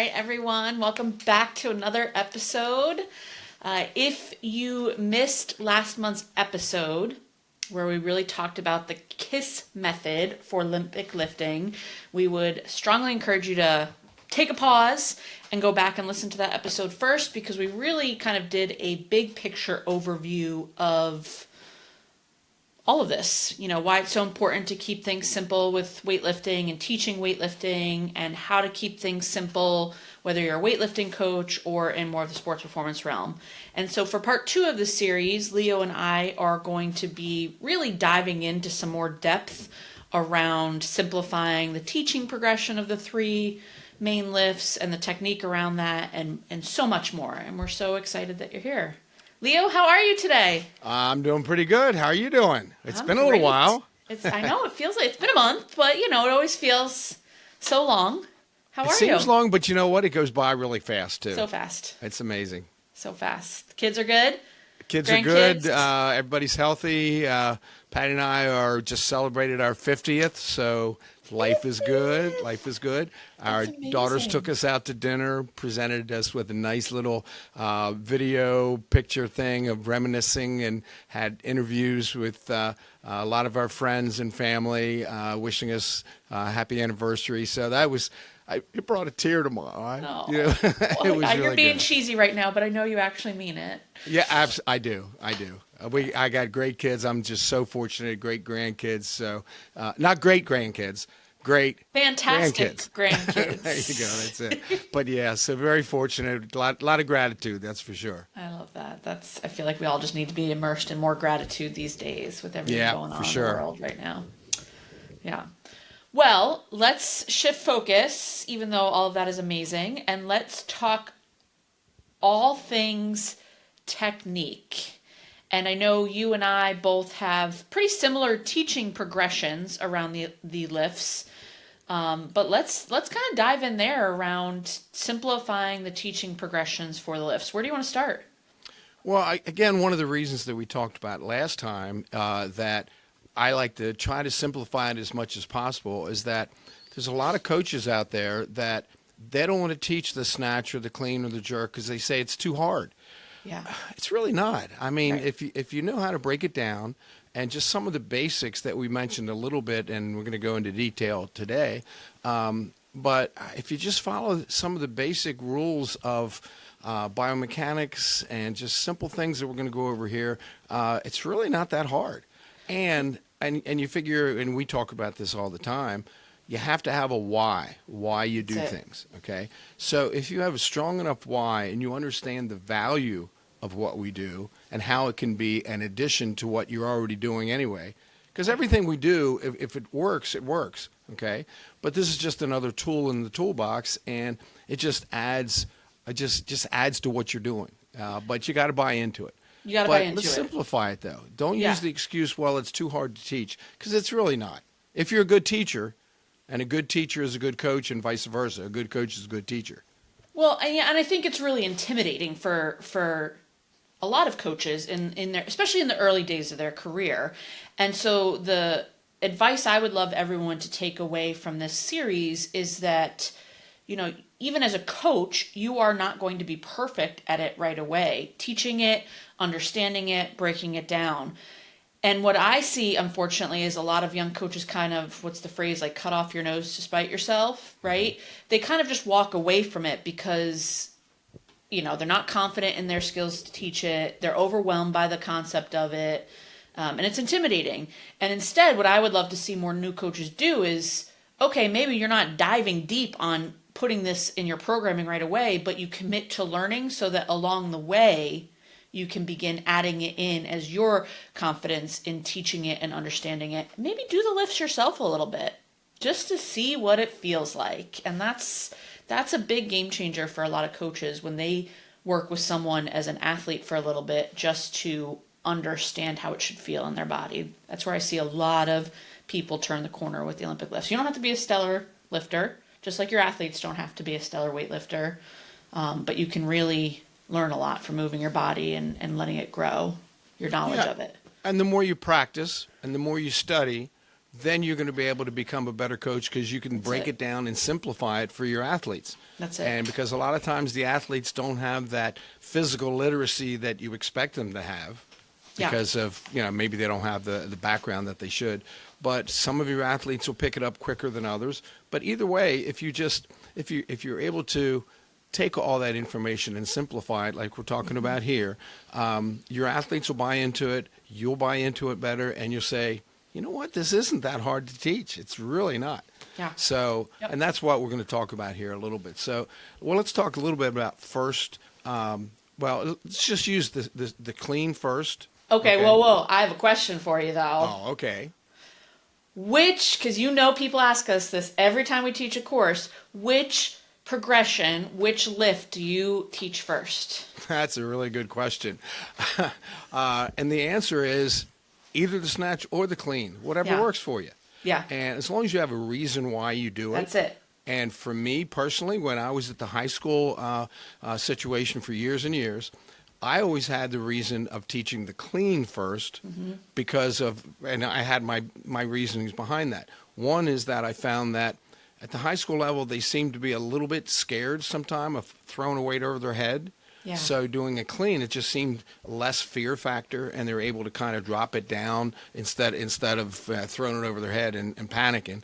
right, everyone. Welcome back to another episode. If you missed last month's episode, where we really talked about the KISS method for Olympic lifting, we would strongly encourage you to take a pause and go back and listen to that episode first, because we really kind of did a big picture overview of all of this, why it's so important to keep things simple with weightlifting and teaching weightlifting, and how to keep things simple, whether you're a weightlifting coach or in more of the sports performance realm. And so for part 2 of this series, Leo and I are going to be really diving into some more depth around simplifying the teaching progression of the 3 main lifts and the technique around that, and so much more. And we're so excited that you're here. Leo, how are you today? I'm doing pretty good. How are you doing? It's been a Great. little while. I know it feels like it's been a month, but it always feels so long. How are you? It seems long, but you know what? It goes by really fast too. So fast. It's amazing. So fast. The kids are good? Kids are good. Everybody's healthy. Patty and I are just celebrated our 50th, so life is good. Life is good. Our daughters took us out to dinner, presented us with a nice little video picture thing of reminiscing, and had interviews with a lot of our friends and family wishing us a happy anniversary. So that was... it brought a tear to my eye. Oh. It was you're really being good. cheesy right now, but I know you actually mean it. Yeah, I do. I got great kids. I'm just so fortunate. Great grandkids. So, not great grandkids, great fantastic grandkids. grandkids. There you go. That's it. But yeah, so very fortunate. A lot of gratitude. That's for sure. I love that. I feel like we all just need to be immersed in more gratitude these days with everything going on in the world right now. Yeah. Well, let's shift focus, even though all of that is amazing, and let's talk all things technique. And I know you and I both have pretty similar teaching progressions around the lifts, but let's kind of dive in there around simplifying the teaching progressions for the lifts. Where do you want to start? Well, again, one of the reasons that we talked about last time that I like to try to simplify it as much as possible is that there's a lot of coaches out there that they don't want to teach the snatch or the clean or the jerk because they say it's too hard. Yeah. It's really not. I mean, Right. if you know how to break it down, and just some of the basics that we mentioned a little bit, and we're going to go into detail today, but if you just follow some of the basic rules of biomechanics and just simple things that we're going to go over here, it's really not that hard. And you figure, and we talk about this all the time, you have to have a why you do things, okay? So if you have a strong enough why and you understand the value of what we do and how it can be an addition to what you're already doing anyway, because everything we do, if it works, okay? But this is just another tool in the toolbox, and it just adds to what you're doing. But you got to buy into it. You got to buy into Let's it. simplify it, though. Don't use the excuse, well, it's too hard to teach, because it's really not. If you're a good teacher, and a good teacher is a good coach, and vice versa, a good coach is a good teacher. Well, and I think it's really intimidating for a lot of coaches in their, especially in the early days of their career. And so the advice I would love everyone to take away from this series is that, even as a coach, you are not going to be perfect at it right away. Teaching it, understanding it, breaking it down. And what I see, unfortunately, is a lot of young coaches kind of, what's the phrase, like cut off your nose to spite yourself, right? They kind of just walk away from it because, they're not confident in their skills to teach it. They're overwhelmed by the concept of it. And it's intimidating. And instead, what I would love to see more new coaches do is, okay, maybe you're not diving deep on putting this in your programming right away, but you commit to learning so that along the way, you can begin adding it in as your confidence in teaching it and understanding it. Maybe do the lifts yourself a little bit just to see what it feels like. And that's a big game changer for a lot of coaches when they work with someone as an athlete for a little bit just to understand how it should feel in their body. That's where I see a lot of people turn the corner with the Olympic lifts. You don't have to be a stellar lifter, just like your athletes don't have to be a stellar weightlifter, but you can really learn a lot from moving your body and letting it grow, your knowledge of it. And the more you practice and the more you study, then you're going to be able to become a better coach because you can break it down and simplify it for your athletes. That's it. And because a lot of times the athletes don't have that physical literacy that you expect them to have because of, maybe they don't have the background that they should. But some of your athletes will pick it up quicker than others. But either way, if you're able to take all that information and simplify it like we're talking about here, your athletes will buy into it, you'll buy into it better, and you'll say, you know what, this isn't that hard to teach. It's really not. Yeah. So, and that's what we're going to talk about here a little bit. So, let's talk a little bit about first. Let's just use the clean first. Okay, whoa. I have a question for you, though. Oh, okay. Because people ask us this every time we teach a course, which progression, which lift do you teach first? That's a really good question. And the answer is either the snatch or the clean, whatever works for you. Yeah. And as long as you have a reason why you do it. That's it. And for me personally, when I was at the high school situation for years and years, I always had the reason of teaching the clean first because of, and I had my reasonings behind that. One is that I found that at the high school level, they seemed to be a little bit scared sometime of throwing a weight over their head. Yeah. So doing a clean, it just seemed less fear factor, and they were able to kind of drop it down instead of throwing it over their head and panicking.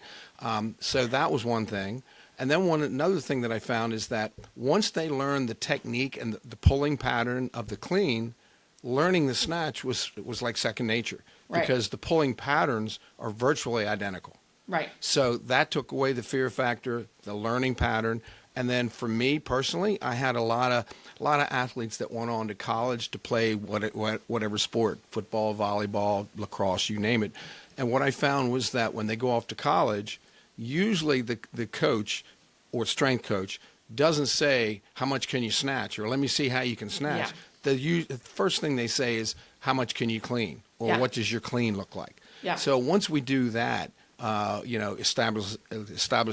So that was one thing. And then another thing that I found is that once they learned the technique and the pulling pattern of the clean, learning the snatch was like second nature because the pulling patterns are virtually identical. Right. So that took away the fear factor, the learning pattern. And then for me personally, I had a lot of athletes that went on to college to play whatever sport, football, volleyball, lacrosse, you name it. And what I found was that when they go off to college, usually the coach or strength coach doesn't say, how much can you snatch? Or let me see how you can snatch. Yeah. The first thing they say is, how much can you clean? Or what does your clean look like? Yeah. So once we do that, establish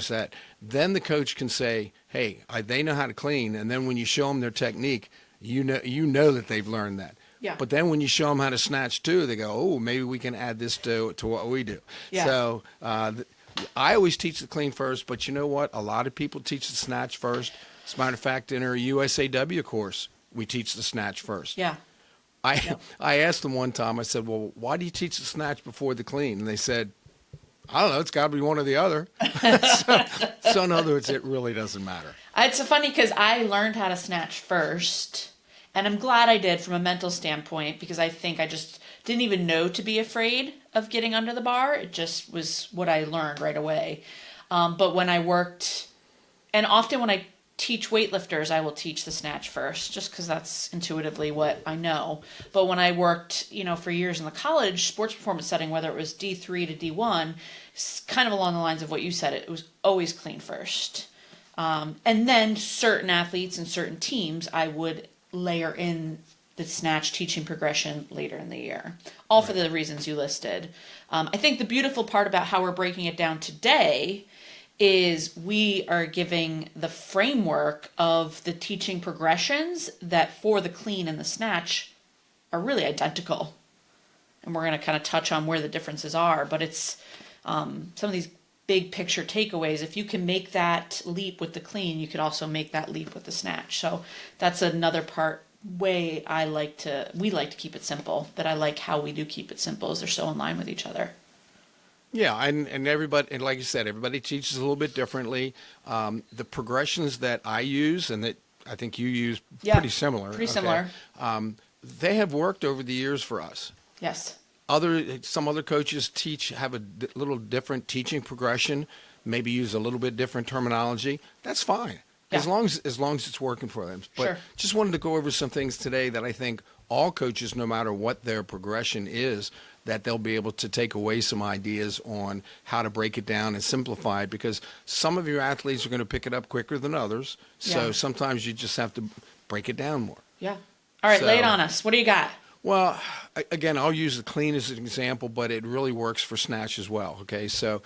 that, then the coach can say, hey, they know how to clean. And then when you show them their technique, you know that they've learned that. Yeah. But then when you show them how to snatch too, they go, oh, maybe we can add this to what we do. Yeah. So I always teach the clean first, but you know what? A lot of people teach the snatch first. As a matter of fact, in our USAW course, we teach the snatch first. Yeah. I asked them one time, I said, well, why do you teach the snatch before the clean? And they said, I don't know, it's got to be one or the other. So in other words, it really doesn't matter. It's funny because I learned how to snatch first, and I'm glad I did from a mental standpoint because I think I just didn't even know to be afraid of getting under the bar. It just was what I learned right away. But when I worked, and often when I teach weightlifters, I will teach the snatch first, just because that's intuitively what I know. But when I worked, for years in the college sports performance setting, whether it was D3 to D1, kind of along the lines of what you said, it was always clean first. And then certain athletes and certain teams, I would layer in the snatch teaching progression later in the year, all for the reasons you listed. I think the beautiful part about how we're breaking it down today is we are giving the framework of the teaching progressions that for the clean and the snatch are really identical. And we're going to kind of touch on where the differences are, but it's some of these big picture takeaways. If you can make that leap with the clean, you could also make that leap with the snatch. So that's another way we like to keep it simple, that I like how we do keep it simple, is they're so in line with each other. Yeah, and everybody, and like you said, everybody teaches a little bit differently. The progressions that I use and that I think you use, pretty similar. Pretty similar. They have worked over the years for us. Yes. Some other coaches have a little different teaching progression, maybe use a little bit different terminology. That's fine, as long as it's working for them. But just wanted to go over some things today that I think all coaches, no matter what their progression is, that they'll be able to take away some ideas on how to break it down and simplify it, because some of your athletes are going to pick it up quicker than others. So sometimes you just have to break it down more. Yeah. All right, lay it on us. What do you got? Well, again, I'll use the clean as an example, but it really works for snatch as well. Okay, so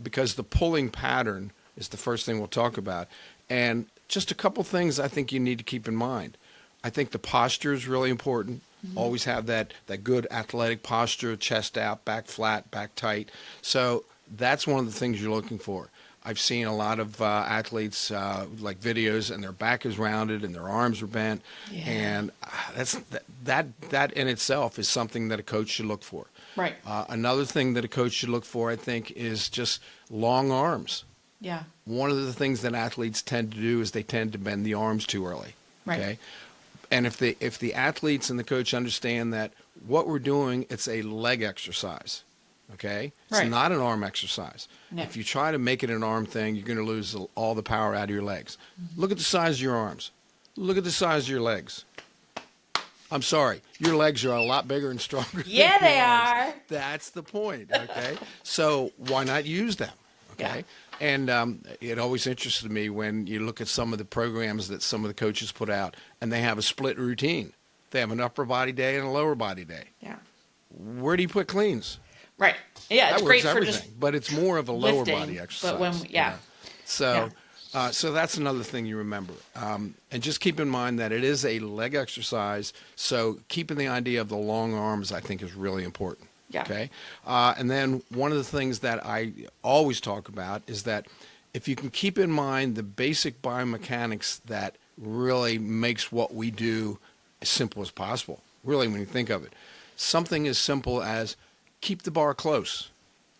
because the pulling pattern is the first thing we'll talk about, and just a couple things I think you need to keep in mind. I think the posture is really important. Always have that good athletic posture, chest out, back flat, back tight. So that's one of the things you're looking for. I've seen a lot of athletes like videos, and their back is rounded and their arms are bent, and that in itself is something that a coach should look for. Right. Another thing that a coach should look for, I think, is just long arms. Yeah. One of the things that athletes tend to do is they tend to bend the arms too early. Right. Okay. And if the athletes and the coach understand that what we're doing, it's a leg exercise. Okay? It's Right. not an arm exercise. No. If you try to make it an arm thing, you're going to lose all the power out of your legs. Look at the size of your arms. Look at the size of your legs. I'm sorry, your legs are a lot bigger and stronger. Yeah, than they your arms. are. That's the point, okay? So why not use them, okay? Yeah. And it always interested me when you look at some of the programs that some of the coaches put out, and they have a split routine. They have an upper body day and a lower body day. Yeah. Where do you put cleans? Right. Yeah, it's That great works for everything, just but it's more of a lower lifting, body exercise. but when So, so that's another thing you remember. And just keep in mind that it is a leg exercise. So keeping the idea of the long arms, I think, is really important. Yeah. Okay. And then one of the things that I always talk about is that if you can keep in mind the basic biomechanics that really makes what we do as simple as possible, really, when you think of it, something as simple as keep the bar close.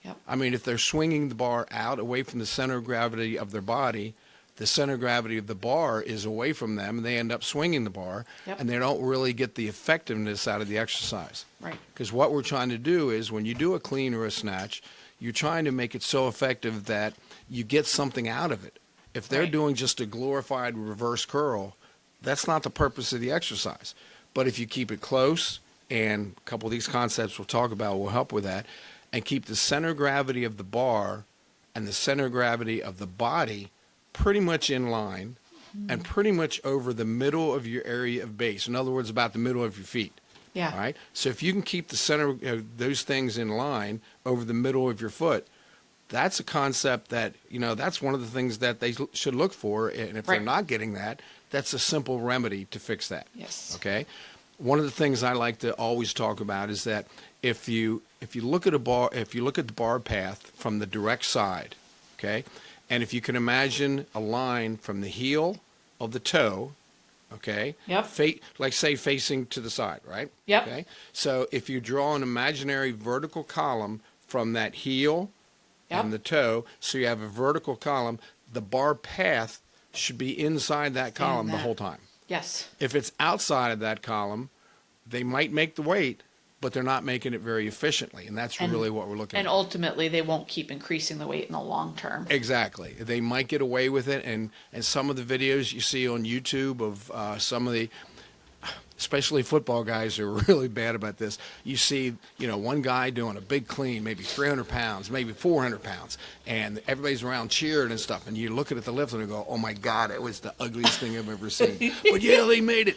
Yep. I mean, if they're swinging the bar out away from the center of gravity of their body, the center of gravity of the bar is away from them, and they end up swinging the bar, Yep. and they don't really get the effectiveness out of the exercise. Right. Because what we're trying to do is when you do a clean or a snatch, you're trying to make it so effective that you get something out of it. If they're Right. doing just a glorified reverse curl, that's not the purpose of the exercise. But if you keep it close, and a couple of these concepts we'll talk about will help with that, and keep the center of gravity of the bar and the center of gravity of the body pretty much in line and pretty much over the middle of your area of base. In other words, about the middle of your feet. Yeah. All right. So if you can keep the center those things in line over the middle of your foot, that's a concept that, that's one of the things that they should look for. And if they're Right. not getting that, that's a simple remedy to fix that. Yes. Okay. One of the things I like to always talk about is that if you look at the bar path from the direct side, okay, and if you can imagine a line from the heel of the toe, okay, Yep. like say facing to the side, right? Yep. Okay. So if you draw an imaginary vertical column from that heel Yep. and the toe, so you have a vertical column, the bar path should be inside that column the that. whole time. Yes. If it's outside of that column, they might make the weight, but they're not making it very efficiently, and that's really what we're looking And at. ultimately, they won't keep increasing the weight in the long term. Exactly. They might get away with it, and some of the videos you see on YouTube of some of the, especially football guys who are really bad about this, you see, one guy doing a big clean, maybe 300 pounds, maybe 400 pounds, and everybody's around cheering and stuff, and you look at the lift and you go, oh my God, it was the ugliest thing I've ever seen. But yeah, they made it.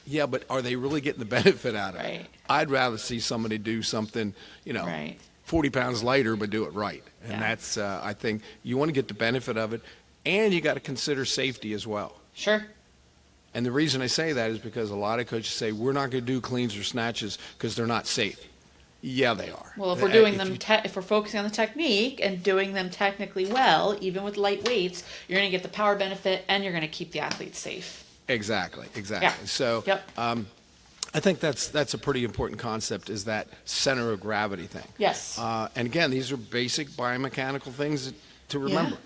Yeah, but are they really getting the benefit out of it? Right. I'd rather see somebody do something, Right. 40 pounds lighter, but do it right. And Yeah. that's, I think, you want to get the benefit of it, and you got to consider safety as well. Sure. And the reason I say that is because a lot of coaches say, we're not going to do cleans or snatches because they're not safe. Yeah, they are. Well, if we're doing them, if we're focusing on the technique and doing them technically well, even with light weights, you're going to get the power benefit, and you're going to keep the athletes safe. Exactly. Yeah. So Yep. I think that's a pretty important concept, is that center of gravity thing. Yes. And again, these are basic biomechanical things to remember.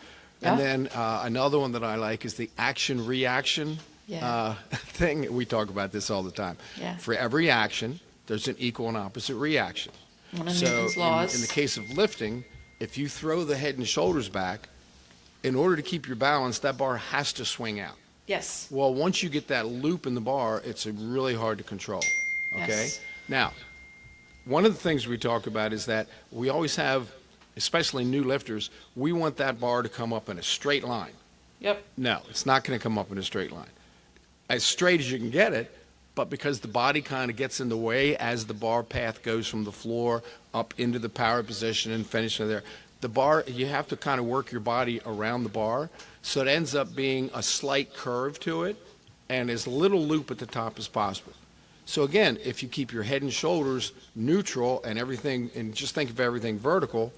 Yeah. And then another one that I like is the action-reaction thing. We talk about this all the time. Yeah. For every action, there's an equal and opposite reaction. One of So Newton's laws. in the case of lifting, if you throw the head and shoulders back, in order to keep your balance, that bar has to swing out. Yes. Well, once you get that loop in the bar, it's really hard to control. Okay? Yes. Now, one of the things we talk about is that we always have, especially new lifters, we want that bar to come up in a straight line. Yep. No, it's not going to come up in a straight line. As straight as you can get it, but because the body kind of gets in the way as the bar path goes from the floor up into the power position and finishing there, the bar, you have to kind of work your body around the bar, so it ends up being a slight curve to it and as little loop at the top as possible. So again, if you keep your head and shoulders neutral and everything, and just think of everything vertical,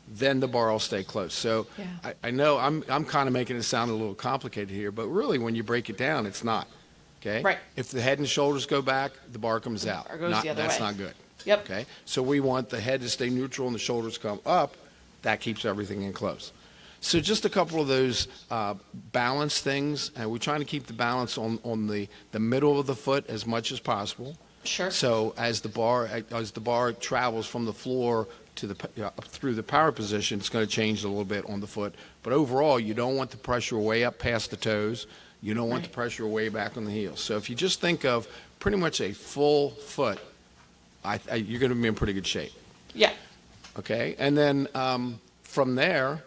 then the bar will stay close. So Yeah. I know I'm kind of making it sound a little complicated here, but really when you break it down, it's not. Okay? Right. If the head and shoulders go back, the bar comes out. bar goes the other That's way. not good. Yep. Okay? So we want the head to stay neutral and the shoulders come up. That keeps everything in close. So just a couple of those balance things, and we're trying to keep the balance on the middle of the foot as much as possible. Sure. So as the bar travels from the floor to through the power position, it's going to change a little bit on the foot. But overall, you don't want the pressure way up past the toes. You don't want the pressure way back on the heels. So if you just think of pretty much a full foot, you're going to be in pretty good shape. Yeah. Okay, and then from there,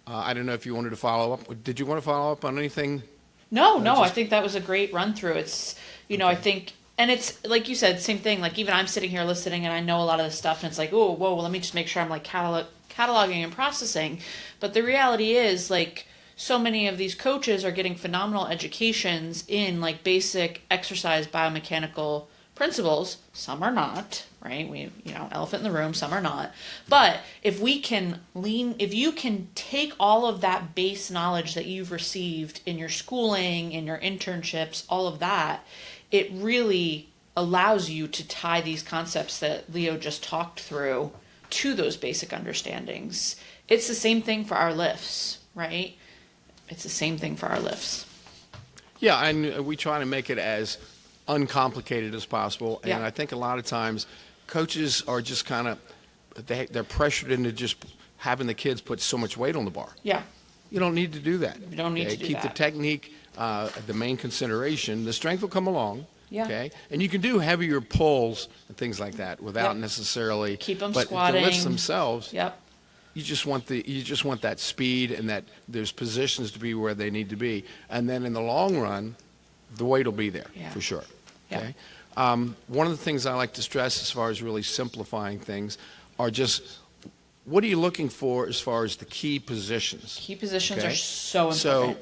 I don't know if you wanted to follow up. Did you want to follow up on anything? No, I think that was a great run through. It's, I think, and it's like you said, same thing. Like even I'm sitting here listening and I know a lot of this stuff and it's like, oh, whoa, well, let me just make sure I'm like cataloging and processing. But the reality is like so many of these coaches are getting phenomenal educations in like basic exercise biomechanical principles. Some are not, right? Elephant in the room, some are not. But if you can take all of that base knowledge that you've received in your schooling, in your internships, all of that, it really allows you to tie these concepts that Leo just talked through to those basic understandings. It's the same thing for our lifts, right? It's the same thing for our lifts. Yeah, and we try to make it as uncomplicated as possible. And Yeah. I think a lot of times coaches are just kind of, they're pressured into just having the kids put so much weight on the bar. Yeah. You don't need to do that. You don't need to do Keep that. the technique the main consideration. The strength will come along. Yeah. Okay, and you can do heavier pulls and things like that without necessarily Keep them but squatting. the lifts themselves. Yep. You just want that speed and that there's positions to be where they need to be, and then in the long run, the weight will be there for sure. Yeah. Okay. One of the things I like to stress as far as really simplifying things are just what are you looking for as far as the key positions? Key positions Okay. are so important. So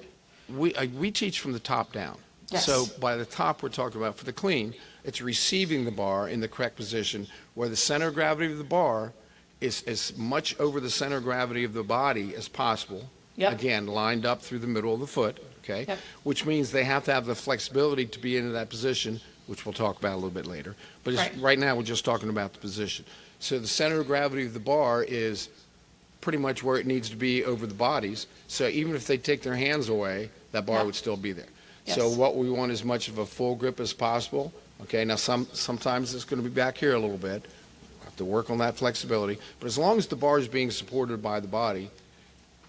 we teach from the top down. Yes. So by the top, we're talking about for the clean, it's receiving the bar in the correct position where the center of gravity of the bar is as much over the center of gravity of the body as possible. Yep. Again, lined up through the middle of the foot, okay? Yep. Which means they have to have the flexibility to be into that position, which we'll talk about a little bit later. But right now, we're just talking about the position. So the center of gravity of the bar is pretty much where it needs to be over the bodies. So even if they take their hands away, that bar would still be there. Yes. So what we want is much of a full grip as possible. Okay, now sometimes it's going to be back here a little bit. We'll have to work on that flexibility. But as long as the bar is being supported by the body,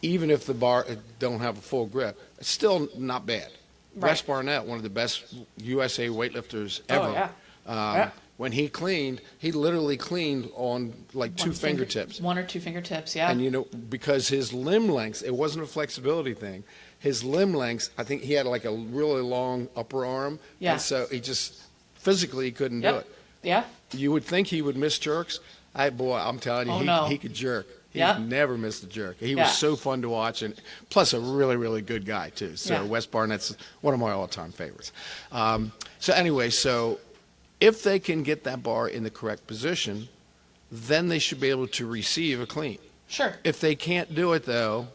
even if the bar don't have a full grip, it's still not bad. Right. Wes Barnett, one of the best USA weightlifters ever, yeah. when he cleaned, he literally cleaned on like two fingertips. One or two fingertips, yeah. And because his limb lengths, it wasn't a flexibility thing. His limb lengths, I think he had like a really long upper arm. Yeah. And so he just physically he couldn't do it. Yeah. You would think he would miss jerks. Boy, I'm telling you, he could jerk. He never missed a jerk. He was so fun to watch, and plus a really, really good guy too. So Wes Barnett's one of my all-time favorites. So anyway, if they can get that bar in the correct position, then they should be able to receive a clean. Sure. If they can't do it though,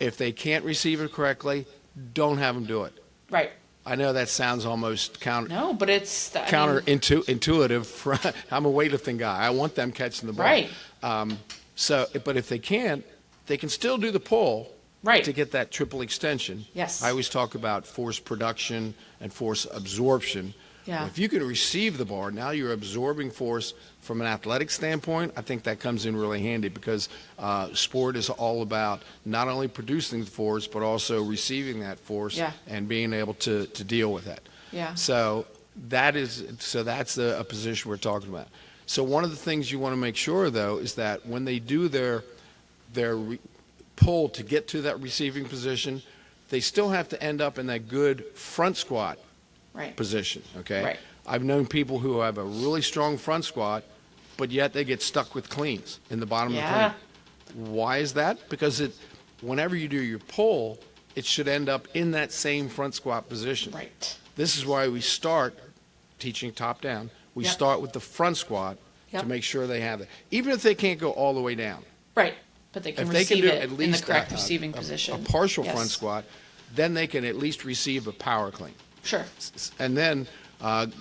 if they can't receive it correctly, don't have them do it. Right. I know that sounds almost No, but it's counterintuitive. I'm a weightlifting guy. I want them catching the ball. Right. But if they can't, they can still do the pull to get that triple extension. Yes. I always talk about force production and force absorption. Yeah. Well, if you can receive the bar, now you're absorbing force from an athletic standpoint. I think that comes in really handy because sport is all about not only producing the force, but also receiving that force and being able to deal with that. Yeah. So that's a position we're talking about. So one of the things you want to make sure, though, is that when they do their pull to get to that receiving position, they still have to end up in that good front squat position, okay? Right. I've known people who have a really strong front squat, but yet they get stuck with cleans in the bottom of the clean. Why is that? Because whenever you do your pull, it should end up in that same front squat position. Right. This is why we start teaching top down, we Yep. start with the front squat Yep. to make sure they have it. Even if they can't go all the way down. Right. But they can If they can receive do it at in the least correct a receiving position. partial Yes. front squat, then they can at least receive a power clean. Sure. And then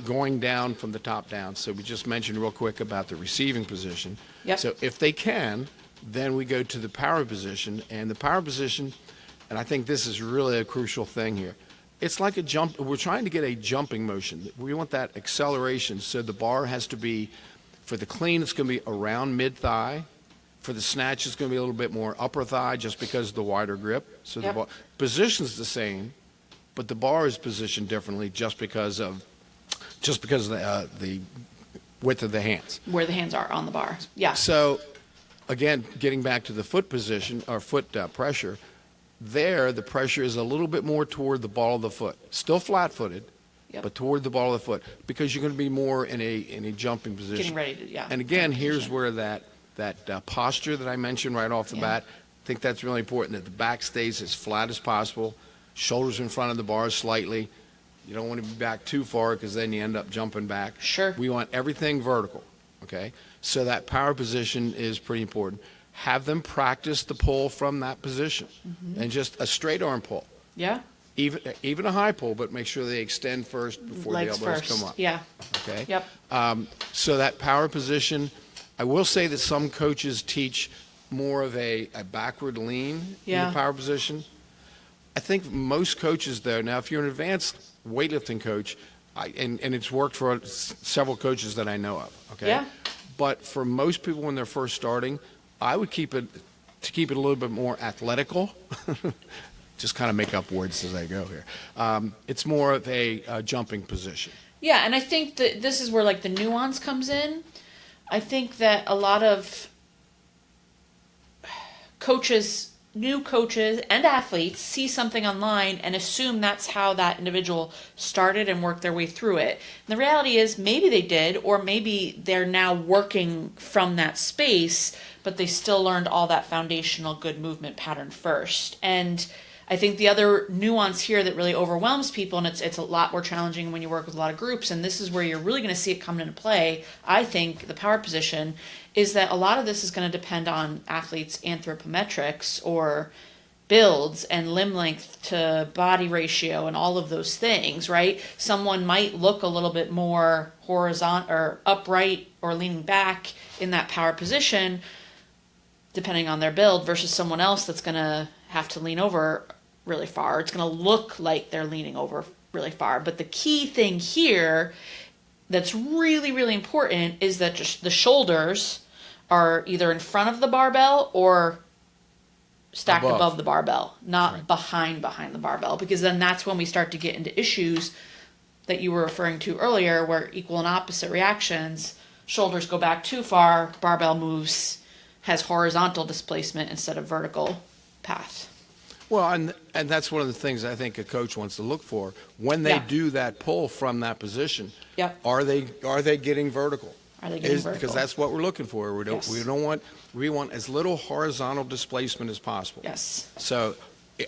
going down from the top down. So we just mentioned real quick about the receiving position. Yep. So if they can, then we go to the power position. And the power position, and I think this is really a crucial thing here. It's like a jump. We're trying to get a jumping motion. We want that acceleration. So the bar has to be, for the clean, it's going to be around mid-thigh. For the snatch, it's going to be a little bit more upper thigh just because of the wider grip. So Yep. the bar, position's the same, but the bar is positioned differently just because of the width of the hands. Where the hands are on the bar. Yeah. So, again, getting back to the foot position or foot pressure, there the pressure is a little bit more toward the ball of the foot. Still flat-footed, Yep. but toward the ball of the foot because you're going to be more in a jumping position. Getting ready to, yeah. And again, here's position. where that posture that I mentioned right off the Yeah. bat, I think that's really important, that the back stays as flat as possible, shoulders in front of the bar slightly. You don't want to be back too far because then you end up jumping back. Sure. We want everything vertical, okay? So that power position is pretty important. Have them practice the pull from that position and just a straight arm pull. Yeah. Even a high pull, but make sure they extend first before Legs the elbows first. come up. Yeah. Okay? Yep. So that power position, I will say that some coaches teach more of a backward lean in Yeah. the power position. I think most coaches, though, now if you're an advanced weightlifting coach, and it's worked for several coaches that I know of, okay? Yeah. But for most people when they're first starting, I would keep it a little bit more athletical. Just kind of make up words as I go here. It's more of a jumping position. Yeah, and I think that this is where like the nuance comes in. I think that a lot of coaches, new coaches and athletes see something online and assume that's how that individual started and worked their way through it. And the reality is maybe they did, or maybe they're now working from that space, but they still learned all that foundational good movement pattern first. And I think the other nuance here that really overwhelms people, and it's a lot more challenging when you work with a lot of groups, and this is where you're really going to see it come into play, I think, the power position, is that a lot of this is going to depend on athletes' anthropometrics or builds and limb length to body ratio and all of those things, right? Someone might look a little bit more horizontal or upright or leaning back in that power position, depending on their build, versus someone else that's going to have to lean over really far. It's going to look like they're leaning over really far. But the key thing here that's really, really important is that just the shoulders are either in front of the barbell or stacked above the barbell, not right behind the barbell, because then that's when we start to get into issues that you were referring to earlier, where equal and opposite reactions, shoulders go back too far, barbell moves, has horizontal displacement instead of vertical path. Well, and that's one of the things I think a coach wants to look for when they Yeah. do that pull from that position. Yep. Are they getting vertical? Are they getting vertical? Because that's what we're looking for. Yes. We want as little horizontal displacement as possible. Yes. So,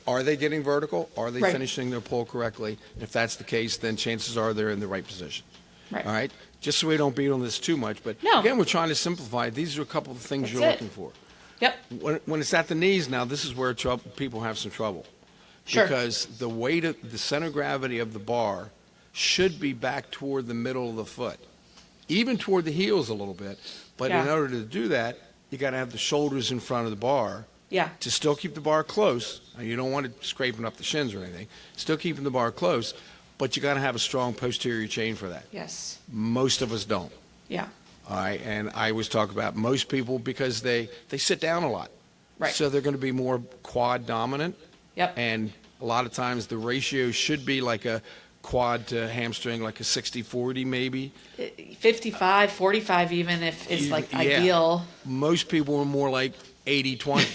are they getting vertical? Are they Right. finishing their pull correctly? If that's the case, then chances are they're in the right position. Right. All right. Just so we don't beat on this too much, but No. again, we're trying to simplify. These are a couple of things That's you're it. looking for. Yep. When it's at the knees now, this is where people have some trouble. Sure. Because the weight of the center of gravity of the bar should be back toward the middle of the foot, even toward the heels a little bit. But in Yeah. order to do that, you got to have the shoulders in front of the bar Yeah. to still keep the bar close. Now, you don't want it scraping up the shins or anything. Still keeping the bar close, but you got to have a strong posterior chain for that. Yes. Most of us don't. Yeah. All right, and I always talk about most people because they sit down a lot. Right. So they're going to be more quad dominant. Yep. And a lot of times the ratio should be like a quad to hamstring, like a 60-40 maybe. 55, 45 even if is like Yeah. ideal. Most people are more like 80-20.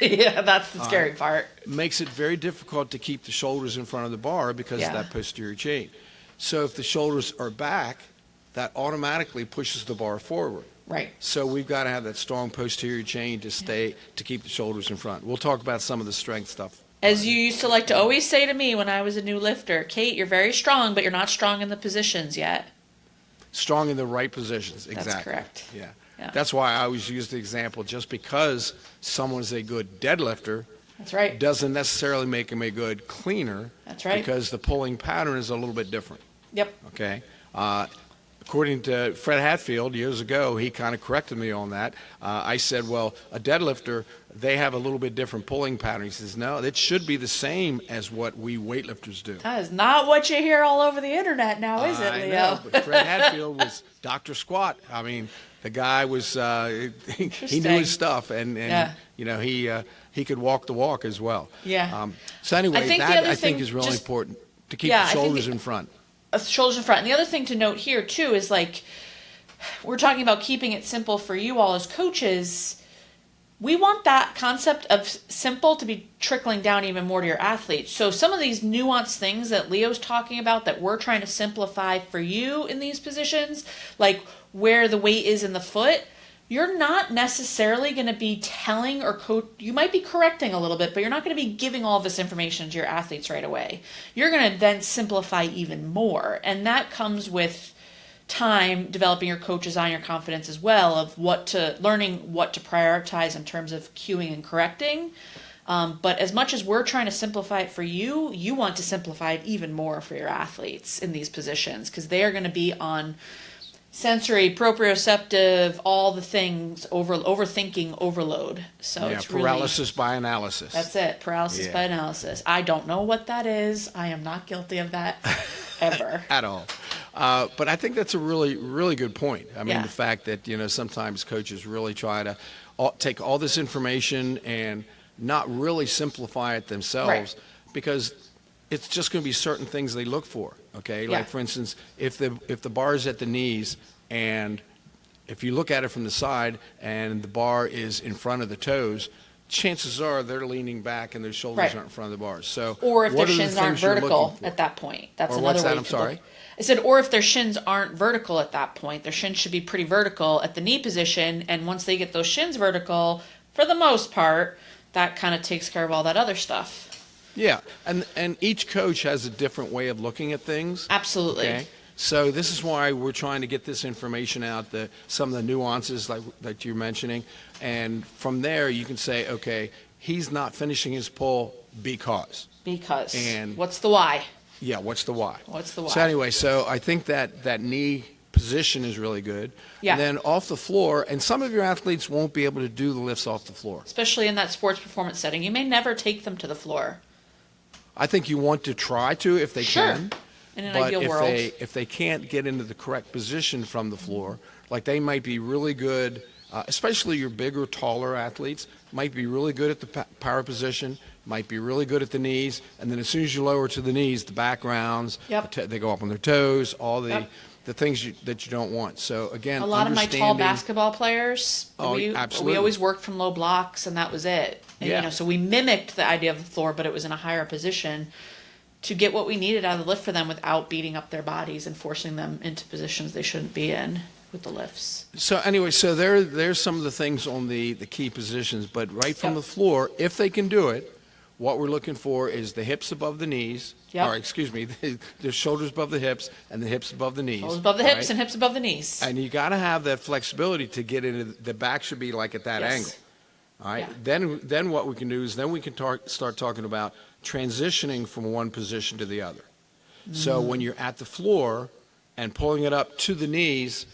Yeah, that's the scary part. Makes it very difficult to keep the shoulders in front of the bar because Yeah. of that posterior chain. So if the shoulders are back, that automatically pushes the bar forward. Right. So we've got to have that strong posterior chain to keep the shoulders in front. We'll talk about some of the strength stuff. As you used to like to always say to me when I was a new lifter, Cait, you're very strong, but you're not strong in the positions yet. strong in the right positions. Exactly. That's correct. Yeah. Yeah. That's why I always use the example, just because someone's a good deadlifter That's right. doesn't necessarily make them a good cleaner. That's right. Because the pulling pattern is a little bit different. Yep. Okay. According to Fred Hatfield years ago, he kind of corrected me on that. I said, well, a deadlifter, they have a little bit different pulling pattern. He says, no, it should be the same as what we weightlifters do. That is not what you hear all over the internet now, is it, Leo? I know, but Fred Hatfield was Dr. Squat. I mean, the guy was, he knew his stuff, and Yeah. you know, he could walk the walk as well. Yeah. So anyway, I think the that other I think thing is really just- important to keep Yeah, the I think shoulders the- in front. Shoulders in front. And the other thing to note here too is, like, we're talking about keeping it simple for you all as coaches. We want that concept of simple to be trickling down even more to your athletes. So some of these nuanced things that Leo's talking about that we're trying to simplify for you in these positions, like where the weight is in the foot, you're not necessarily going to be telling or you might be correcting a little bit, but you're not going to be giving all this information to your athletes right away. You're going to then simplify even more. And that comes with time developing your coach's eye and your confidence as well, of learning what to prioritize in terms of cueing and correcting. But as much as we're trying to simplify it for you, you want to simplify it even more for your athletes in these positions, because they are going to be on sensory, proprioceptive, all the things, overthinking overload. So Yeah, it's paralysis by analysis. That's it, paralysis by analysis. I don't know what that is. I am not guilty of that ever. At all. But I think that's a really, really good point. I mean, Yeah. the fact that, sometimes coaches really try to take all this information and not really simplify it themselves, Right. because it's just going to be certain things they look for. Okay, Yeah. like for instance, if the bar is at the knees, and if you look at it from the side and the bar is in front of the toes, chances are they're leaning back and their shoulders Right. aren't in front of the bars. So, Or if their what are the shins aren't things you're vertical looking for? at that point. That's Or another what's way that? I'm to sorry? look. I said, or if their shins aren't vertical at that point. Their shins should be pretty vertical at the knee position, and once they get those shins vertical, for the most part, that kind of takes care of all that other stuff. Yeah, and each coach has a different way of looking at things. Absolutely. Okay, so this is why we're trying to get this information out, some of the nuances like that you're mentioning, and from there you can say, okay, he's not finishing his pull because. And what's the why? Yeah, what's the why? What's the why? So anyway, I think that knee position is really good. Yeah. And then off the floor, and some of your athletes won't be able to do the lifts off the floor. Especially in that sports performance setting. You may never take them to the floor. I think you want to try to if they Sure. can. In an But ideal world. if they can't get into the correct position from the floor, like they might be really good, especially your bigger, taller athletes, might be really good at the power position, might be really good at the knees, and then as soon as you lower to the knees, the back rounds, Yep. they go up on their toes, all the Yep. the things that you don't want. So again, A lot of my tall understanding- basketball players, we absolutely. always worked from low blocks, and that was it. And, Yeah. so we mimicked the idea of the floor, but it was in a higher position to get what we needed out of the lift for them without beating up their bodies and forcing them into positions they shouldn't be in with the lifts. So anyway, so there's some of the things on the key positions, but right from Yep. the floor, if they can do it, what we're looking for is the hips above the knees, Yep. or excuse me, the shoulders above the hips and the hips above the knees. Shoulders above the hips right? and hips above the knees. And you got to have that flexibility to get into the back should be like at that Yes. angle. All right. Yeah. Then what we can do is then we can start talking about transitioning from one position to the other. So when you're at the floor and pulling it up to the knees,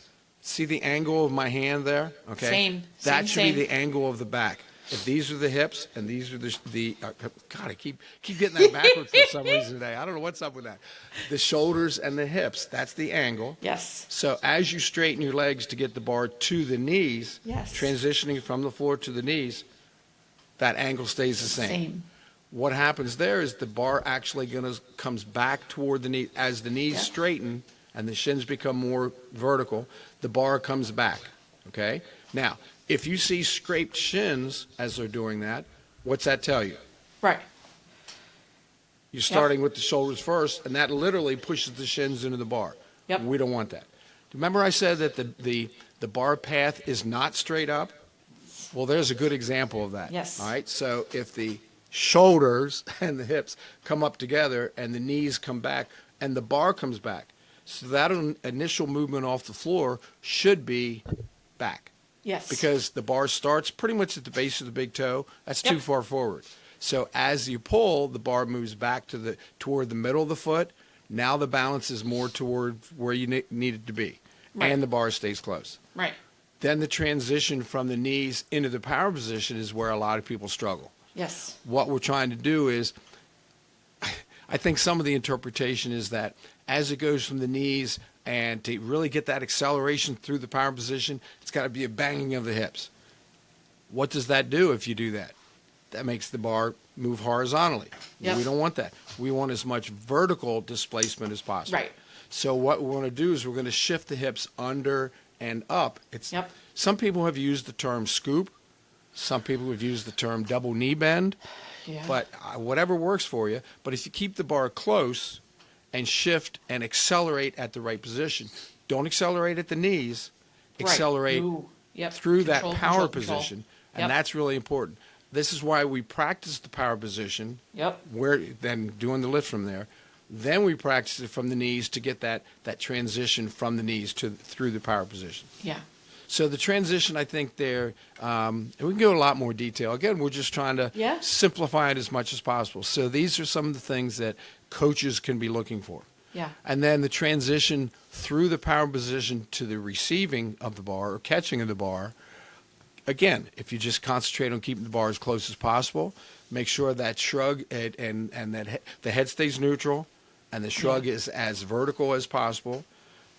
see the angle of my hand there? Okay. Same. That should be Same. the angle of the back. If these are the hips and these are the God, I keep getting that backwards for some reason today. I don't know what's up with that. The shoulders and the hips, that's the angle. Yes. So as you straighten your legs to get the bar to the knees, Yes. transitioning from the floor to the knees, that angle stays the same. Same. What happens there is the bar actually comes back toward the knee as the knees Yeah. straighten and the shins become more vertical. The bar comes back. Okay. Now, if you see scraped shins as they're doing that, what's that tell you? Right. You're starting with the shoulders first, and that literally pushes the shins into the bar. Yep. We don't want that. Remember I said that the bar path is not straight up? Well, there's a good example of that. Yes. All right. So if the shoulders and the hips come up together and the knees come back and the bar comes back, So that initial movement off the floor should be back. Yes. Because the bar starts pretty much at the base of the big toe. That's too far forward. So as you pull, the bar moves back toward the middle of the foot. Now the balance is more toward where you need it to be. Right. And the bar stays close. Right. Then the transition from the knees into the power position is where a lot of people struggle. Yes. What we're trying to do is, I think some of the interpretation is that as it goes from the knees and to really get that acceleration through the power position, it's got to be a banging of the hips. What does that do if you do that? That makes the bar move horizontally. Yep. We don't want that. We want as much vertical displacement as possible. Right. So what we want to do is we're going to shift the hips under and up. Some people have used the term scoop. Some people have used the term double knee bend. Yeah. But whatever works for you. But if you keep the bar close and shift and accelerate at the right position, don't accelerate at the knees, accelerate through that power position. And that's really important. This is why we practice the power position. Then doing the lift from there. Then we practice it from the knees to get that transition from the knees through the power position. Yeah. So the transition, I think there, and we can go into a lot more detail. Again, we're just trying to simplify it as much as possible. So these are some of the things that coaches can be looking for. Yeah. And then the transition through the power position to the receiving of the bar or catching of the bar. Again, if you just concentrate on keeping the bar as close as possible, make sure that shrug and that the head stays neutral and the shrug is as vertical as possible.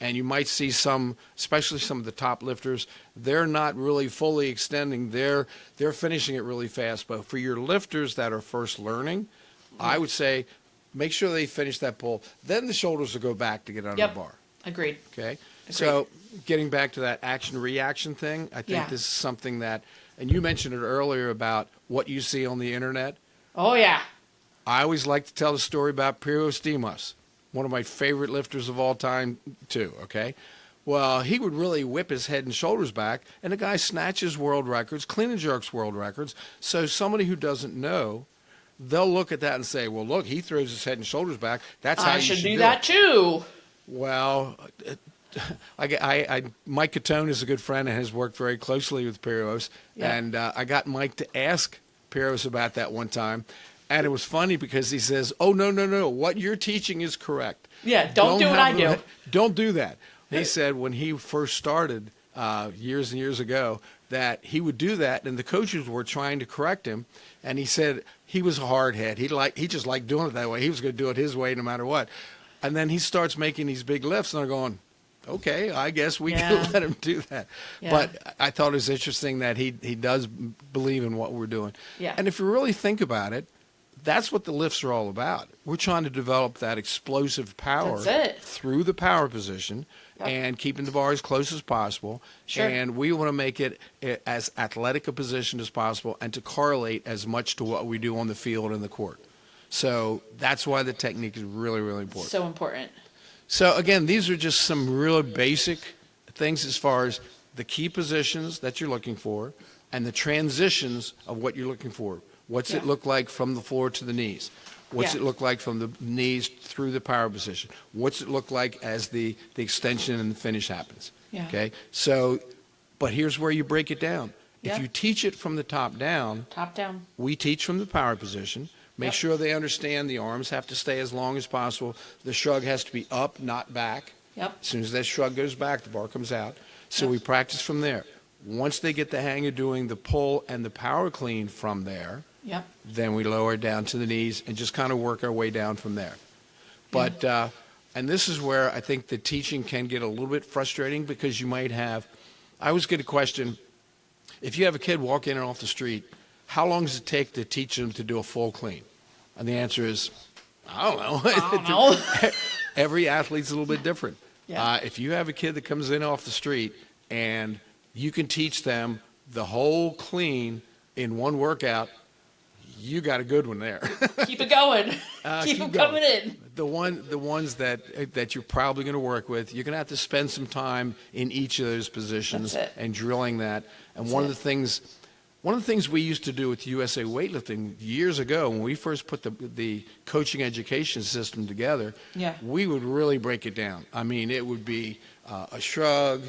And you might see some, especially some of the top lifters, they're not really fully extending. They're finishing it really fast. But for your lifters that are first learning, I would say make sure they finish that pull. Then the shoulders will go back to get under the bar. Agreed. Okay. So getting back to that action-reaction thing, I think this is something that, and you mentioned it earlier about what you see on the internet. Oh, yeah. I always like to tell the story about Piros Dimas, one of my favorite lifters of all time, too, okay? Well, he would really whip his head and shoulders back, and the guy snatches world records, clean and jerks world records. So somebody who doesn't know, they'll look at that and say, well, look, he throws his head and shoulders back. That's how you should do that, too. Well, Mike Catone is a good friend and has worked very closely with Piros. And I got Mike to ask Piros about that one time. And it was funny because he says, oh, no. What you're teaching is correct. Yeah, don't do what I do. Don't do that. He said when he first started years and years ago that he would do that, and the coaches were trying to correct him. And he said he was a hard head. He just liked doing it that way. He was going to do it his way no matter what. And then he starts making these big lifts, and they're going, okay, I guess we can let him do that. Yeah. But I thought it was interesting that he does believe in what we're doing. Yeah. And if you really think about it, that's what the lifts are all about. We're trying to develop that explosive power through the power position and keeping the bar as close as possible. Sure. And we want to make it as athletic a position as possible and to correlate as much to what we do on the field and the court. So that's why the technique is really, really important. So important. So, again, these are just some real basic things as far as the key positions that you're looking for and the transitions of what you're looking for. What's it look like from the floor to the knees? What's it look like from the knees through the power position? What's it look like as the extension and the finish happens? Yeah. Okay? So, but here's where you break it down. If you teach it from the top down, we teach from the power position. Make sure they understand the arms have to stay as long as possible. The shrug has to be up, not back. As soon as that shrug goes back, the bar comes out. So we practice from there. Once they get the hang of doing the pull and the power clean from there, then we lower it down to the knees and just kind of work our way down from there. But, and this is where I think the teaching can get a little bit frustrating because you might have, I always get a question, if you have a kid walk in and off the street, how long does it take to teach them to do a full clean? And the answer is, I don't know. Every athlete's a little bit different. If you have a kid that comes in off the street and you can teach them the whole clean in one workout, you got a good one there. Keep it going. Keep them coming in. The ones that you're probably going to work with, you're going to have to spend some time in each of those positions and drilling that. And one of the things One of the things we used to do with USA Weightlifting years ago, when we first put the coaching education system together, we would really break it down. I mean, it would be a shrug,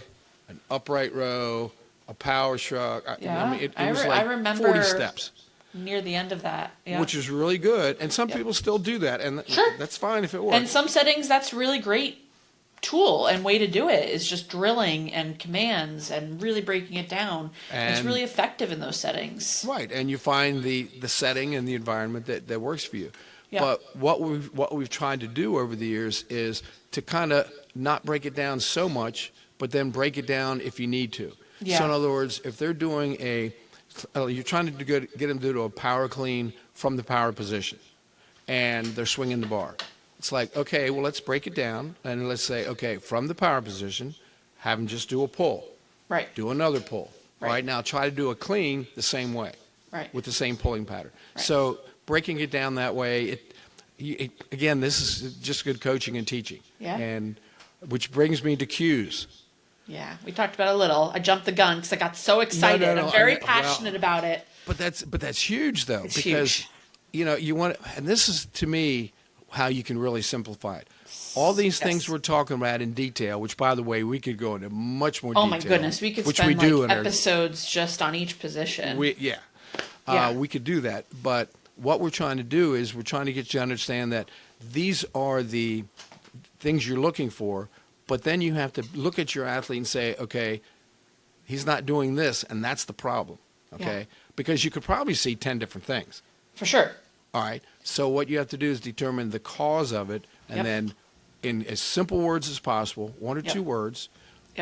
an upright row, a power shrug. I mean, it was like I remember 40 steps. Near the end of that. Yeah. Which is really good. And some people still do that. And that's fine if it works. And some settings, that's really great tool and way to do it is just drilling and commands and really breaking it down. And it's really effective in those settings. Right, and you find the setting and the environment that works for you. Yeah. But what we've tried to do over the years is to kind of not break it down so much, but then break it down if you need to. Yeah. So in other words, if they're doing you're trying to get them to do a power clean from the power position, and they're swinging the bar. It's like, okay, well, let's break it down, and let's say, okay, from the power position, have them just do a pull. Right. Do another pull. Right. Now try to do a clean the same way. Right. With the same pulling pattern. Right. So breaking it down that way, again, this is just good coaching and teaching. Yeah. And which brings me to cues. Yeah, we talked about it a little. I jumped the gun because I got so excited. I'm very passionate about it. But that's huge, though, it's because huge. You want, and this is to me how you can really simplify it. All these things we're talking about in detail, which, by the way, we could go into much more detail. Oh, my goodness. We could spend episodes just on each position. We could do that. But what we're trying to do is we're trying to get you to understand that these are the things you're looking for, but then you have to look at your athlete and say, okay, he's not doing this, and that's the problem, okay? Yeah. Because you could probably see 10 different things. For sure. All right. So what you have to do is determine the cause of it, and then in as simple words as possible, 1 or 2 words,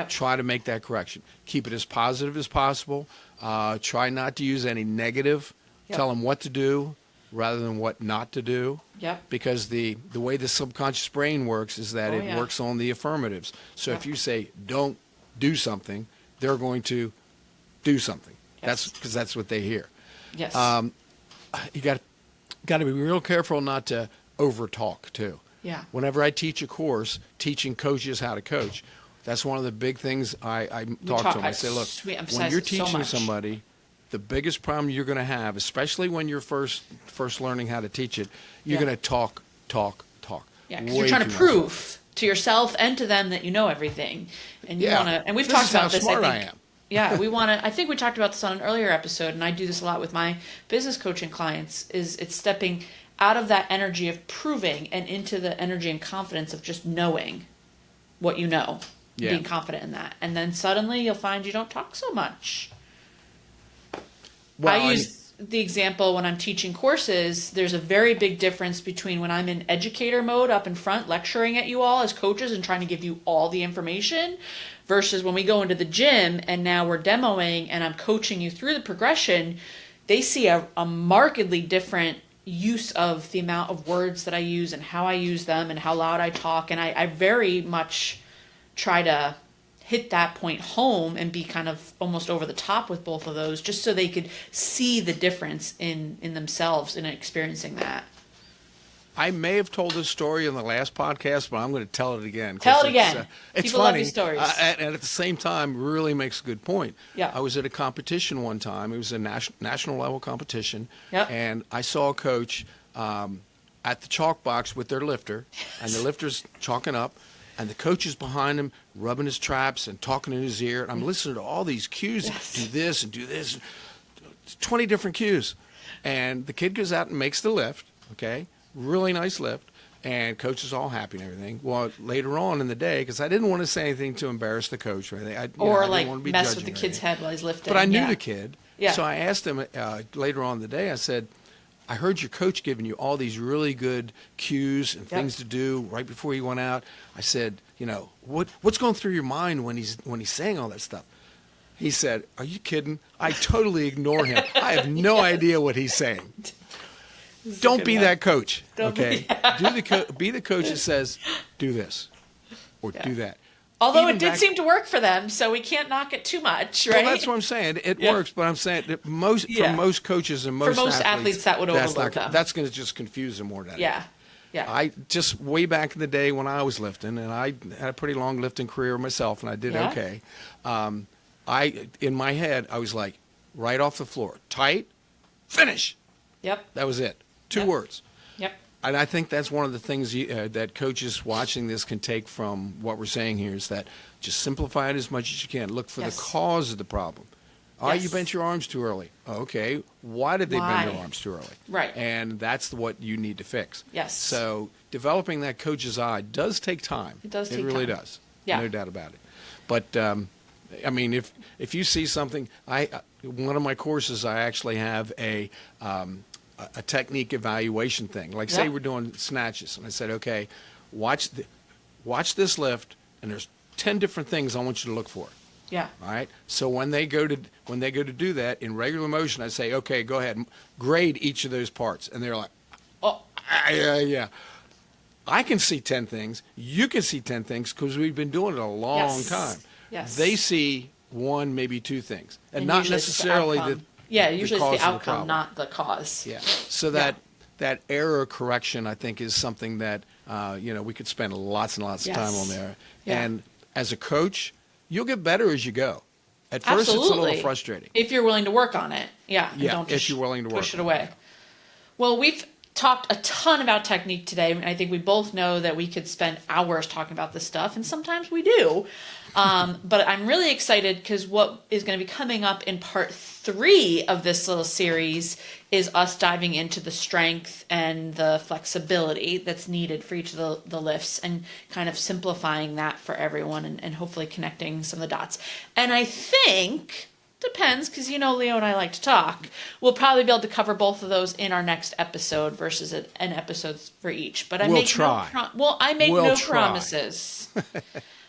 try to make that correction. Keep it as positive as possible. Try not to use any negative. Tell them what to do rather than what not to do. Because the way the subconscious brain works is that it works on the affirmatives. So if you say, don't do something, they're going to do something. That's because that's what they hear. Yes. You got to be real careful not to over talk too. Yeah. Whenever I teach a course, teaching coaches how to coach, that's one of the big things I talk to them. I say, look, when you're teaching somebody, the biggest problem you're going to have, especially when you're first learning how to teach it, you're going to talk. Yeah, because you're trying to prove to yourself and to them that you know everything, and you want to. And we've talked about this. I am. Yeah, we want to. I think we talked about this on an earlier episode, and I do this a lot with my business coaching clients. It's stepping out of that energy of proving and into the energy and confidence of just knowing what you know, being confident in that, and then suddenly you'll find you don't talk so much. Well, I use the example when I'm teaching courses. There's a very big difference between when I'm in educator mode up in front lecturing at you all as coaches and trying to give you all the information versus when we go into the gym and now we're demoing and I'm coaching you through the progression. They see a markedly different use of the amount of words that I use and how I use them and how loud I talk. And I very much try to hit that point home and be kind of almost over the top with both of those just so they could see the difference in themselves in experiencing that. I may have told this story in the last podcast, but I'm going to tell it again. Tell it again. It's People funny. Love these stories. And at the same time, really makes a good point. Yeah. I was at a competition one time. It was a national level competition. Yep. And I saw a coach at the chalk box with their lifter, and the lifter's chalking up. And the coach is behind him, rubbing his traps and talking in his ear. And I'm listening to all these cues. Do this and do this. 20 different cues. And the kid goes out and makes the lift, okay? Really nice lift. And coach is all happy and everything. Well, later on in the day, because I didn't want to say anything to embarrass the coach or anything. I didn't want to be mess with the judging kid's head while he's lifting. But I knew the kid. Yeah. So I asked him later on in the day, I said, I heard your coach giving you all these really good cues and things to do right before he went out. I said, what's going through your mind when he's saying all that stuff? He said, are you kidding? I totally ignore him. I have no idea what he's saying. Don't be that coach, okay? Be the coach that says, do this or do that. Although it did seem to work for them, so we can't knock it too much, right? Well, that's what I'm saying. It works, but I'm saying that for most coaches and most athletes that would overload them. That's going to just confuse them more than anything. Yeah. I just way back in the day when I was lifting, and I had a pretty long lifting career myself, and I did okay. In my head, I was like, right off the floor. Tight, finish. Yep. That was it. 2 Yep. words. Yep. And I think that's one of the things that coaches watching this can take from what we're saying here is that just simplify it as much as you can. Look for the cause of the problem. You bent your arms too early. Okay, why did they bend their arms too early? Right. And that's what you need to fix. Yes. So developing that coach's eye does take time. It does take time. It really does. Yeah. No doubt about it. But, I mean, if you see something, one of my courses, I actually have a technique evaluation thing. Like, say we're doing snatches, and I said, okay, watch this lift, and there's 10 different things I want you to look for. Yeah. All right. So when they go to do that in regular motion, I say, okay, go ahead, grade each of those parts, and they're like, oh, yeah. I can see 10 things. You can see 10 things because we've been doing it a long time. Yes. They see 1, maybe 2 things, and not necessarily the usually the it's the cause of outcome, not the cause. Yeah. So that error correction, I think, is something that we could spend lots and lots of time on there. Yeah. And as a coach, you'll get better as you go. At first, it's a little frustrating. If you're willing to work on it. Yeah. Yeah, don't just if you're willing to work push it away. Well, we've talked a ton about technique today. And I think we both know that we could spend hours talking about this stuff, and sometimes we do. But I'm really excited because what is going to be coming up in part 3 of this little series is us diving into the strength and the flexibility that's needed for each of the lifts and kind of simplifying that for everyone and hopefully connecting some of the dots. And I think, depends, because Leo and I like to talk, we'll probably be able to cover both of those in our next episode versus an episode for each. But I We'll make try. I make no promises.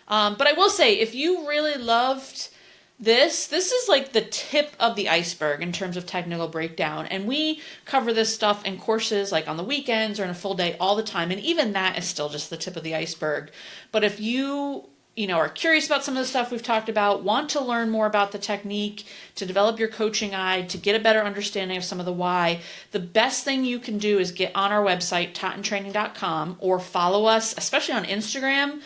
But I will say, if you really loved this is like the tip of the iceberg in terms of technical breakdown. And we cover this stuff in courses like on the weekends or in a full day all the time. And even that is still just the tip of the iceberg. But if you are curious about some of the stuff we've talked about, want to learn more about the technique, to develop your coaching eye, to get a better understanding of some of the why, the best thing you can do is get on our website, tottentraining.com, or follow us, especially on Instagram,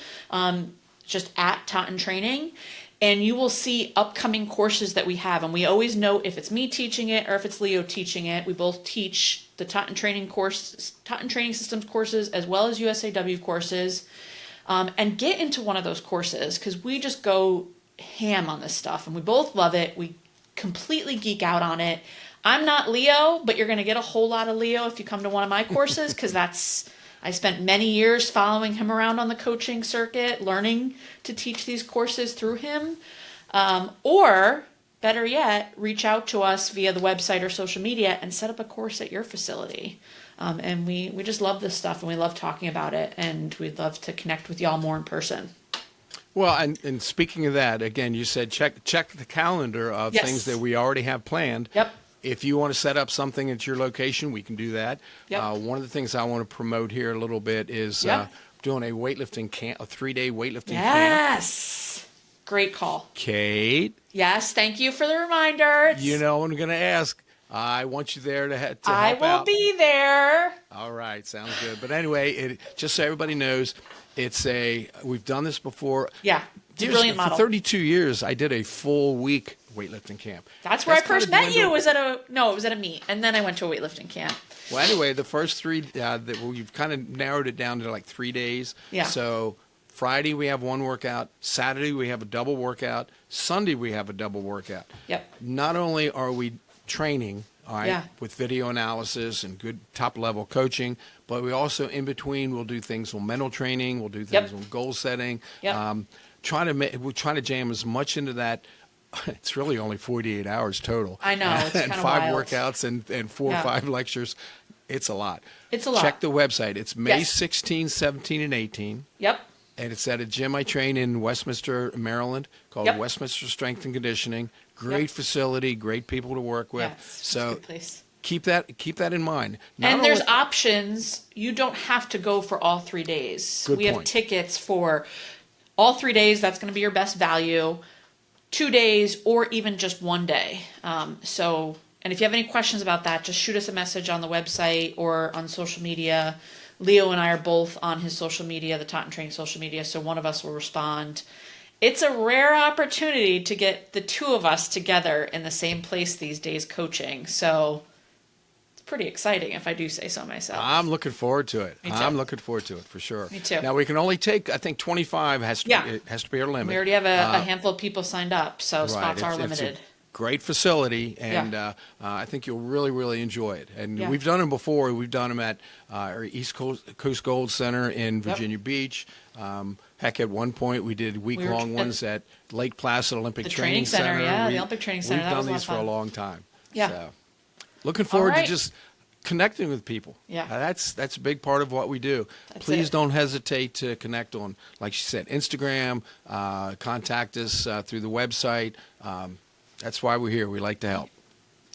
just at Totten Training, and you will see upcoming courses that we have. And we always note if it's me teaching it or if it's Leo teaching it. We both teach the Totten Training Systems courses as well as USAW courses. And get into one of those courses because we just go ham on this stuff and we both love it. We completely geek out on it. I'm not Leo, but you're going to get a whole lot of Leo if you come to one of my courses because I spent many years following him around on the coaching circuit, learning to teach these courses through him. Or better yet, reach out to us via the website or social media and set up a course at your facility. And we just love this stuff and we love talking about it and we'd love to connect with y'all more in person. Well, and speaking of that, again, you said check the calendar of things that we already have planned. Yep. If you want to set up something at your location, we can do that. Yep. One of the things I want to promote here a little bit is doing a weightlifting camp, a 3-day weightlifting camp. Yes. Great call. Cait. Yes, thank you for the reminder. I'm going to ask. I want you there to help out. I will be there. All right, sounds good. But anyway, just so everybody knows, we've done this before. Yeah, it's a brilliant model. For 32 years, I did a full week weightlifting camp. That's where I first met you. It was at a meet, and then I went to a weightlifting camp. Well, anyway, the first 3, we've kind of narrowed it down to like 3 days. Yeah. So Friday we have one workout. Saturday we have a double workout. Sunday we have a double workout. Yep. Not only are we training, all right, with video analysis and good top-level coaching, but we also, in between, we'll do things on mental training. We'll do things on goal setting. Yep. We're trying to jam as much into that. It's really only 48 hours total. I know. It's and kind of 5 wild. workouts and 4 or 5 lectures. It's a lot. It's a lot. Check the website. It's May 16, 17, and 18. Yep. And it's at a gym I train in Westminster, Maryland, called Westminster Strength and Conditioning. Great facility, great people to work with. Yes, so it's a good place. keep that in mind. And there's options. You don't have to go for all 3 days. Good we have point. tickets for all 3 days. That's going to be your best value. 2 days or even just 1 day. And if you have any questions about that, just shoot us a message on the website or on social media. Leo and I are both on his social media, the Totten Training social media, so one of us will respond. it's a rare opportunity to get the two of us together in the same place these days coaching. So it's pretty exciting if I do say so myself. I'm looking forward to it. Me too. I'm looking forward to it for sure. Me too. Now we can only take, I think, 25 has to Yeah. be, it has to be our limit. We already have a handful of people signed up, so spots are It's a limited. great facility, and Yeah. I think you'll really, really enjoy it. And Yeah. we've done them before. We've done them at our East Coast Gold Center in Virginia Beach. Heck, at one point we did week-long ones at Lake Placid Olympic The Training training center, yeah, the We- Olympic Training Center. We've That was done a lot these of for a fun. long time. Yeah. So, looking forward right. to just connecting with people. Yeah. That's a big part of what we do. That's Please it. don't hesitate to connect on, like she said, Instagram. Contact us through the website. That's why we're here. We like to help.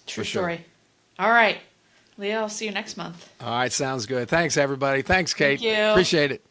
True for sure. story. All right. Leah, I'll see you next month. All right, sounds good. Thanks, everybody. Thanks, Cait. you. Appreciate it.